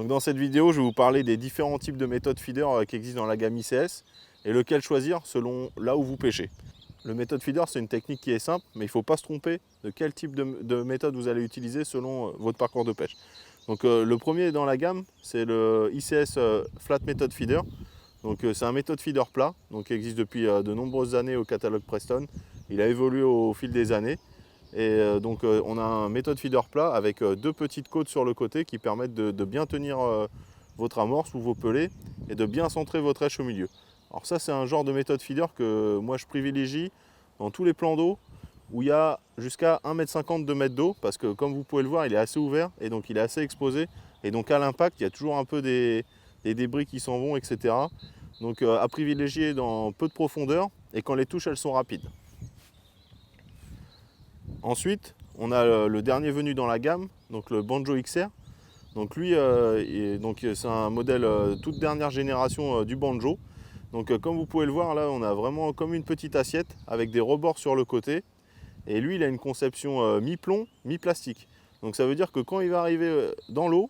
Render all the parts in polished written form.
Donc dans cette vidéo, je vais vous parler des différents types de méthodes feeder qui existent dans la gamme ICS et lequel choisir selon là où vous pêchez. Le méthode feeder, c'est une technique qui est simple, mais il ne faut pas se tromper de quel type de méthode vous allez utiliser selon votre parcours de pêche. Donc le premier dans la gamme, c'est le ICS Flat Method Feeder. Donc c'est un méthode feeder plat, donc qui existe depuis de nombreuses années au catalogue Preston. Il a évolué au fil des années. Et donc on a un méthode feeder plat avec deux petites côtes sur le côté qui permettent de bien tenir votre amorce ou vos pelets et de bien centrer votre rêche au milieu. Alors ça, c'est un genre de méthode feeder que moi je privilégie dans tous les plans d'eau où il y a jusqu'à 1,50 m, 2 mètres d'eau, parce que comme vous pouvez le voir, il est assez ouvert et donc il est assez exposé. Et donc à l'impact, il y a toujours un peu des débris qui s'en vont, etc. Donc à privilégier dans peu de profondeur et quand les touches elles sont rapides. Ensuite, on a le dernier venu dans la gamme, donc le Banjo XR. Donc lui, c'est un modèle toute dernière génération du Banjo. Donc comme vous pouvez le voir, là on a vraiment comme une petite assiette avec des rebords sur le côté. Et lui, il a une conception mi-plomb, mi-plastique. Donc ça veut dire que quand il va arriver dans l'eau,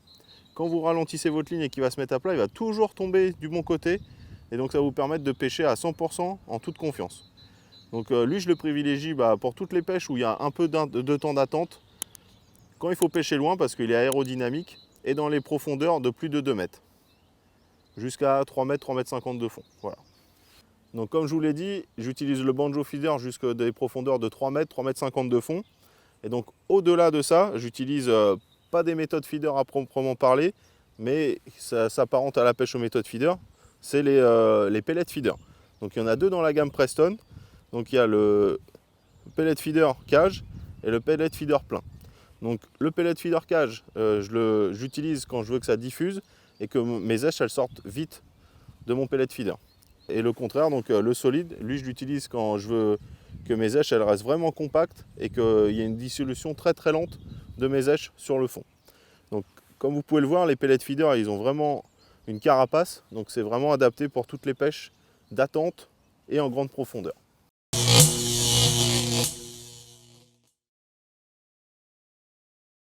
quand vous ralentissez votre ligne et qu'il va se mettre à plat, il va toujours tomber du bon côté. Et donc ça va vous permettre de pêcher à 100% en toute confiance. Donc lui, je le privilégie pour toutes les pêches où il y a un peu de temps d'attente, quand il faut pêcher loin parce qu'il est aérodynamique, et dans les profondeurs de plus de 2 mètres, jusqu'à 3 mètres, 3,50 m de fond. Voilà. Donc comme je vous l'ai dit, j'utilise le Banjo Feeder jusqu'à des profondeurs de 3 mètres, 3,50 m de fond. Et donc au-delà de ça, j'utilise pas des méthodes feeder à proprement parler, mais ça s'apparente à la pêche aux méthodes feeder, c'est les pellet feeder. Donc il y en a deux dans la gamme Preston. Donc il y a le pellet feeder cage et le pellet feeder plein. Donc le pellet feeder cage, j'utilise quand je veux que ça diffuse et que mes èches elles sortent vite de mon pellet feeder. Et le contraire, donc le solide, lui je l'utilise quand je veux que mes èches elles restent vraiment compactes et qu'il y ait une dissolution très très lente de mes èches sur le fond. Donc comme vous pouvez le voir, les pellet feeder ils ont vraiment une carapace, donc c'est vraiment adapté pour toutes les pêches d'attente et en grande profondeur.